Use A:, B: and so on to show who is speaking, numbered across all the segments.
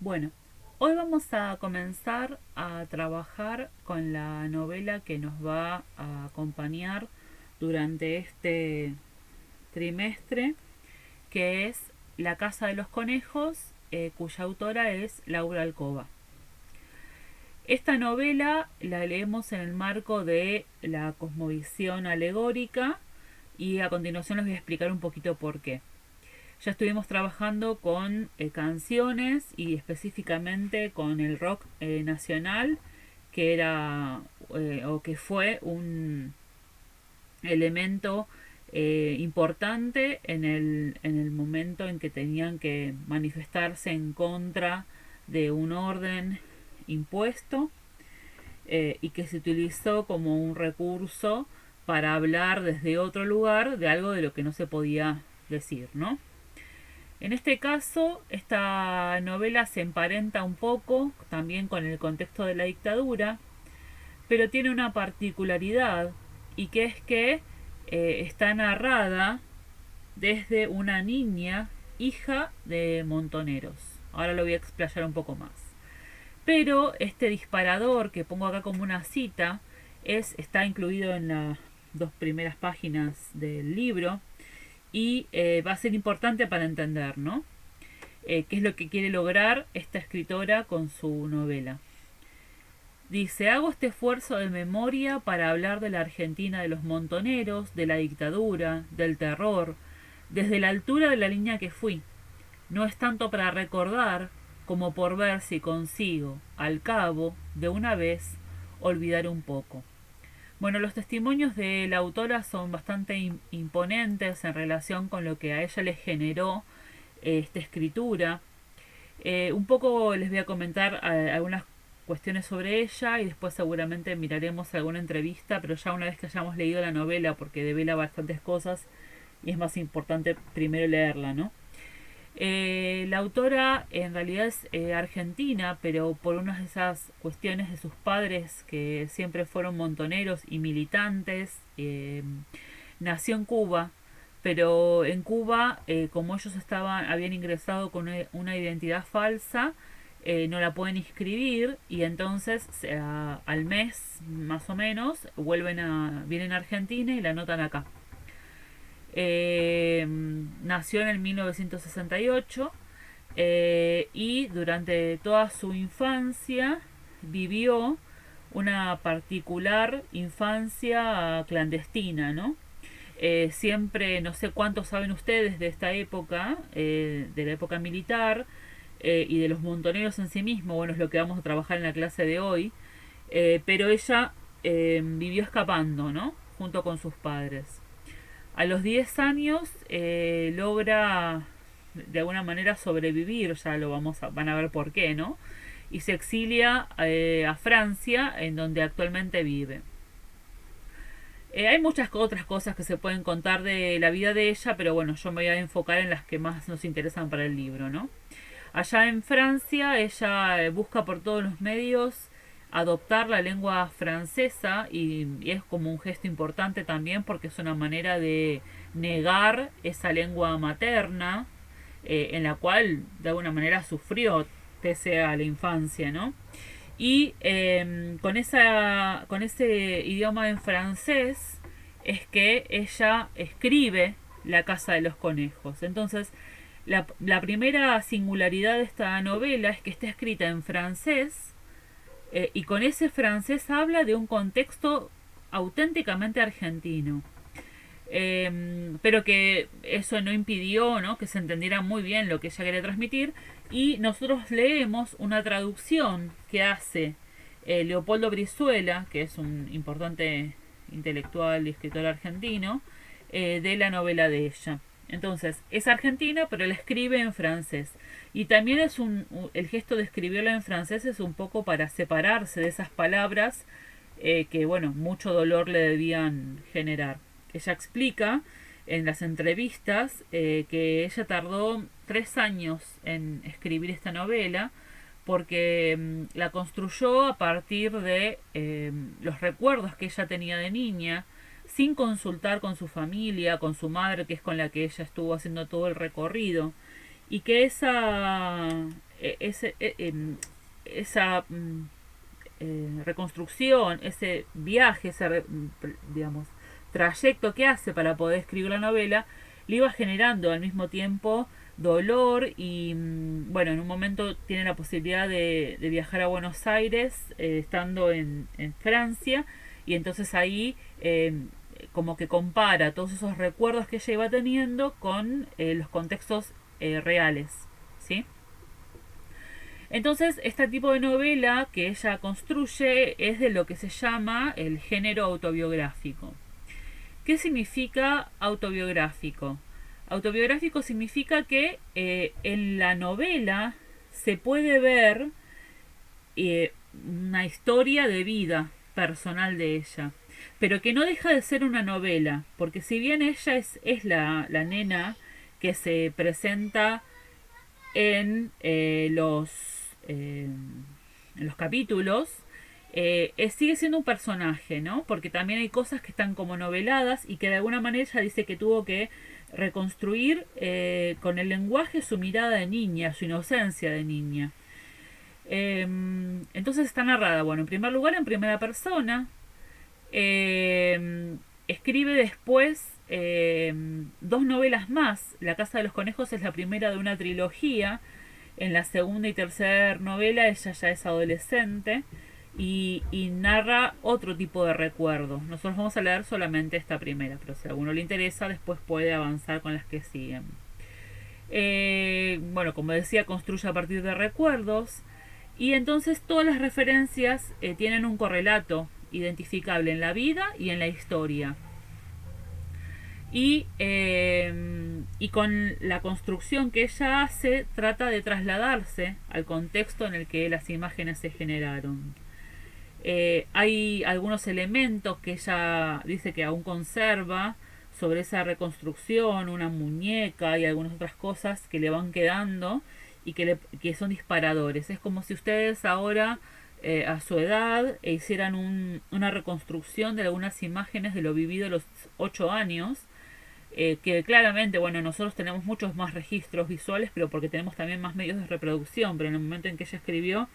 A: Bueno, hoy vamos a comenzar a trabajar con la novela que nos va a acompañar durante este trimestre, que es La Casa de los Conejos, cuya autora es Laura Alcoba. Esta novela la leemos en el marco de la cosmovisión alegórica y a continuación les voy a explicar un poquito por qué. Ya estuvimos trabajando con canciones y específicamente con el rock nacional, que era o que fue un elemento importante en el momento en que tenían que manifestarse en contra de un orden impuesto, y que se utilizó como un recurso para hablar desde otro lugar de algo de lo que no se podía decir, ¿no? En este caso, esta novela se emparenta un poco también con el contexto de la dictadura, pero tiene una particularidad, y que es que está narrada desde una niña, hija de montoneros. Ahora lo voy a explayar un poco más. Pero este disparador que pongo acá como una cita está incluido en las dos primeras páginas del libro y va a ser importante para entender, ¿no? Qué es lo que quiere lograr esta escritora con su novela. Dice: hago este esfuerzo de memoria para hablar de la Argentina de los montoneros, de la dictadura, del terror, desde la altura de la línea que fui. No es tanto para recordar como por ver si consigo, al cabo, de una vez, olvidar un poco. Bueno, los testimonios de la autora son bastante imponentes en relación con lo que a ella le generó esta escritura. Un poco les voy a comentar algunas cuestiones sobre ella y después seguramente miraremos alguna entrevista, pero ya una vez que hayamos leído la novela, porque devela bastantes cosas y es más importante primero leerla, ¿no? La autora en realidad es argentina, pero por unas de esas cuestiones de sus padres que siempre fueron montoneros y militantes, nació en Cuba, pero en Cuba, como ellos habían ingresado con una identidad falsa, no la pueden inscribir y entonces al mes más o menos vienen a Argentina y la anotan acá. Nació en el 1968 y durante toda su infancia vivió una particular infancia clandestina, ¿no? Siempre, no sé cuántos saben ustedes de esta época, de la época militar y de los montoneros en sí mismos. Bueno, es lo que vamos a trabajar en la clase de hoy, pero ella vivió escapando, ¿no? Junto con sus padres. A los 10 años logra de alguna manera sobrevivir, ya van a ver por qué, ¿no? Y se exilia a Francia, en donde actualmente vive. Hay muchas otras cosas que se pueden contar de la vida de ella, pero bueno, yo me voy a enfocar en las que más nos interesan para el libro, ¿no? Allá en Francia, ella busca por todos los medios adoptar la lengua francesa y es como un gesto importante también porque es una manera de negar esa lengua materna, en la cual de alguna manera sufrió pese a la infancia, ¿no? Y con ese idioma en francés es que ella escribe La Casa de los Conejos. Entonces, la primera singularidad de esta novela es que está escrita en francés, y con ese francés habla de un contexto auténticamente argentino. Pero que eso no impidió, ¿no?, que se entendiera muy bien lo que ella quería transmitir, y nosotros leemos una traducción que hace Leopoldo Brizuela, que es un importante intelectual y escritor argentino, de la novela de ella. Entonces, es argentina, pero él escribe en francés. Y también el gesto de escribirla en francés es un poco para separarse de esas palabras que, bueno, mucho dolor le debían generar. Ella explica en las entrevistas que ella tardó 3 años en escribir esta novela porque la construyó a partir de los recuerdos que ella tenía de niña, sin consultar con su familia, con su madre, que es con la que ella estuvo haciendo todo el recorrido, y que esa reconstrucción, ese viaje, digamos, trayecto que hace para poder escribir la novela, le iba generando al mismo tiempo dolor y bueno, en un momento tiene la posibilidad de viajar a Buenos Aires, estando en Francia, y entonces ahí como que compara todos esos recuerdos que ella iba teniendo con los contextos reales, ¿sí? Entonces, este tipo de novela que ella construye es de lo que se llama el género autobiográfico. ¿Qué significa autobiográfico? Autobiográfico significa que en la novela se puede ver una historia de vida personal de ella, pero que no deja de ser una novela, porque si bien ella es la nena que se presenta en los capítulos, sigue siendo un personaje, ¿no? Porque también hay cosas que están como noveladas y que de alguna manera ella dice que tuvo que reconstruir con el lenguaje su mirada de niña, su inocencia de niña. Entonces está narrada, bueno, en primer lugar en primera persona. Escribe después dos novelas más. La Casa de los Conejos es la primera de una trilogía. En la segunda y tercera novela ella ya es adolescente y narra otro tipo de recuerdos. Nosotros vamos a leer solamente esta primera, pero si a alguno le interesa después puede avanzar con las que siguen. Bueno, como decía, construye a partir de recuerdos y entonces todas las referencias tienen un correlato identificable en la vida y en la historia. Y con la construcción que ella hace, trata de trasladarse al contexto en el que las imágenes se generaron. Hay algunos elementos que ella dice que aún conserva sobre esa reconstrucción, una muñeca y algunas otras cosas que le van quedando y que son disparadores. Es como si ustedes ahora a su edad hicieran una reconstrucción de algunas imágenes de lo vivido a los 8 años, que claramente, bueno, nosotros tenemos muchos más registros visuales, pero porque tenemos también más medios de reproducción, pero en el momento en que ella escribió,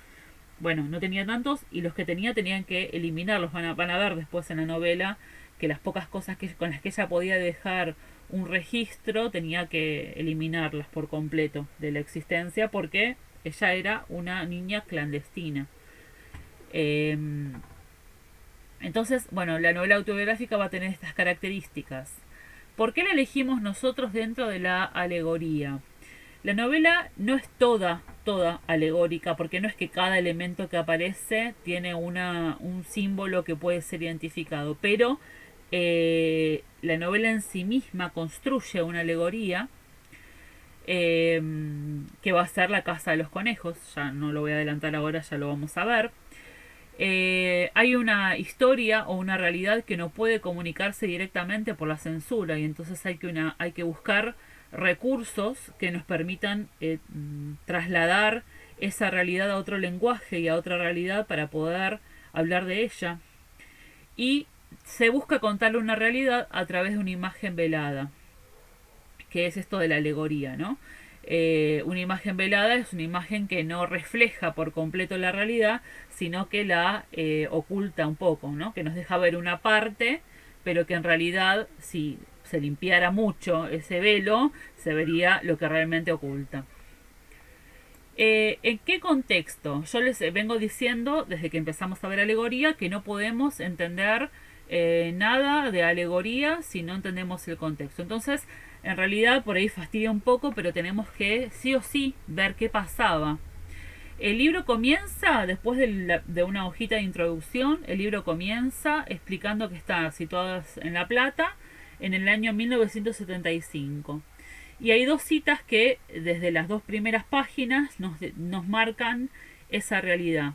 A: bueno, no tenía tantos y los que tenía tenían que eliminarlos. Van a ver después en la novela que las pocas cosas con las que ella podía dejar un registro tenía que eliminarlas por completo de la existencia porque ella era una niña clandestina. Entonces, bueno, la novela autobiográfica va a tener estas características. ¿Por qué la elegimos nosotros dentro de la alegoría? La novela no es toda alegórica, porque no es que cada elemento que aparece tiene un símbolo que puede ser identificado, pero la novela en sí misma construye una alegoría que va a ser la Casa de los Conejos. Ya no lo voy a adelantar ahora, ya lo vamos a ver. Hay una historia o una realidad que no puede comunicarse directamente por la censura y entonces hay que buscar recursos que nos permitan trasladar esa realidad a otro lenguaje y a otra realidad para poder hablar de ella. Y se busca contarle una realidad a través de una imagen velada, que es esto de la alegoría, ¿no? Una imagen velada es una imagen que no refleja por completo la realidad, sino que la oculta un poco, ¿no? Que nos deja ver una parte, pero que en realidad, si se limpiara mucho ese velo, se vería lo que realmente oculta. ¿En qué contexto? Yo les vengo diciendo desde que empezamos a ver alegoría que no podemos entender nada de alegoría si no entendemos el contexto. Entonces, en realidad por ahí fastidia un poco, pero tenemos que sí o sí ver qué pasaba. El libro comienza, después de una hojita de introducción, el libro comienza explicando que está situado en La Plata en el año 1975. Y hay dos citas que desde las dos primeras páginas nos marcan esa realidad.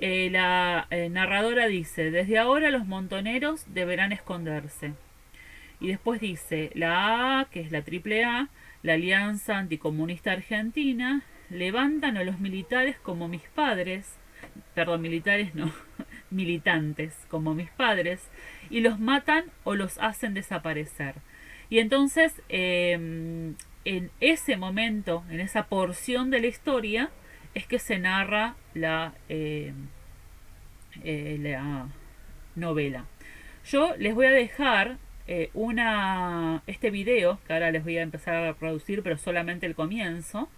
A: La narradora dice: desde ahora los montoneros deberán esconderse. Y después dice: la A, que es la triple A, la Alianza Anticomunista Argentina, levantan a los militares como mis padres, perdón, militares no, militantes como mis padres, y los matan o los hacen desaparecer. Y entonces en ese momento, en esa porción de la historia, es que se narra la novela. Yo les voy a dejar este video, que ahora les voy a empezar a reproducir, pero solamente el comienzo.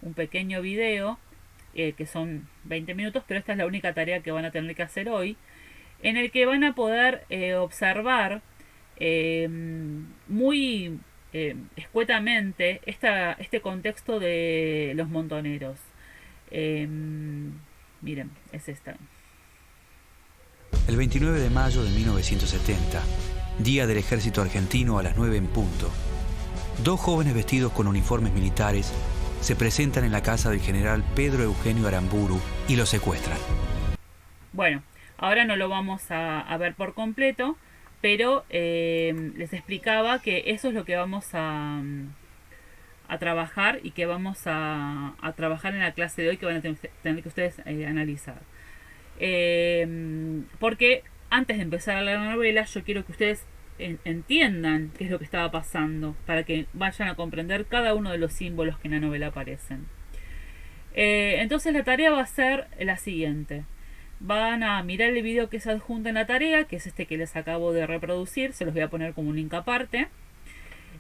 A: Un pequeño video, que son 20 minutos, pero esta es la única tarea que van a tener que hacer hoy, en el que van a poder observar muy escuetamente este contexto de los montoneros. Miren, es esta.
B: El 29 de mayo de 1970, día del ejército argentino a las 9 en punto, dos jóvenes vestidos con uniformes militares se presentan en la casa del general Pedro Eugenio Aramburu y lo secuestran.
A: Bueno, ahora no lo vamos a ver por completo, pero les explicaba que eso es lo que vamos a trabajar y que vamos a trabajar en la clase de hoy, que van a tener que ustedes analizar. Porque antes de empezar la novela, yo quiero que ustedes entiendan qué es lo que estaba pasando, para que vayan a comprender cada uno de los símbolos que en la novela aparecen. Entonces la tarea va a ser la siguiente. Van a mirar el video que se adjunta en la tarea, que es este que les acabo de reproducir, se los voy a poner como un link aparte.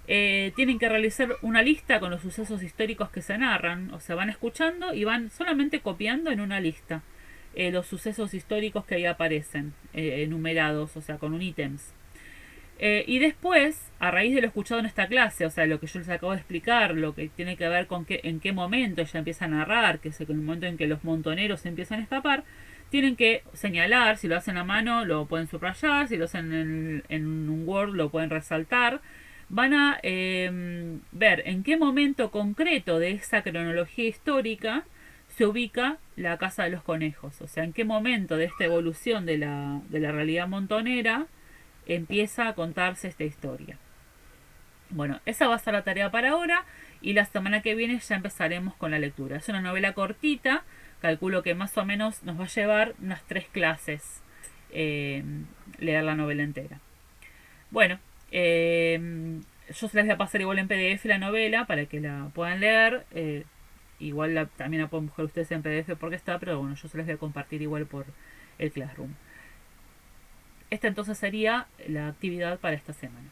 A: Tienen que realizar una lista con los sucesos históricos que se narran, o sea, van escuchando y van solamente copiando en una lista los sucesos históricos que ahí aparecen, enumerados, o sea, con un ítems. Y después, a raíz de lo escuchado en esta clase, o sea, lo que yo les acabo de explicar, lo que tiene que ver con en qué momento ella empieza a narrar, que es el momento en que los montoneros empiezan a escapar, tienen que señalar, si lo hacen a mano lo pueden subrayar, si lo hacen en un Word lo pueden resaltar. Van a ver en qué momento concreto de esa cronología histórica se ubica la Casa de los Conejos, o sea, en qué momento de esta evolución de la realidad montonera empieza a contarse esta historia. Bueno, esa va a ser la tarea para ahora, y la semana que viene ya empezaremos con la lectura. Es una novela cortita, calculo que más o menos nos va a llevar unas 3 clases leer la novela entera. Bueno, yo se les voy a pasar igual en PDF la novela para que la puedan leer. Igual también la pueden buscar ustedes en PDF porque está, pero bueno, yo se les voy a compartir igual por el Classroom. Esta entonces sería la actividad para esta semana.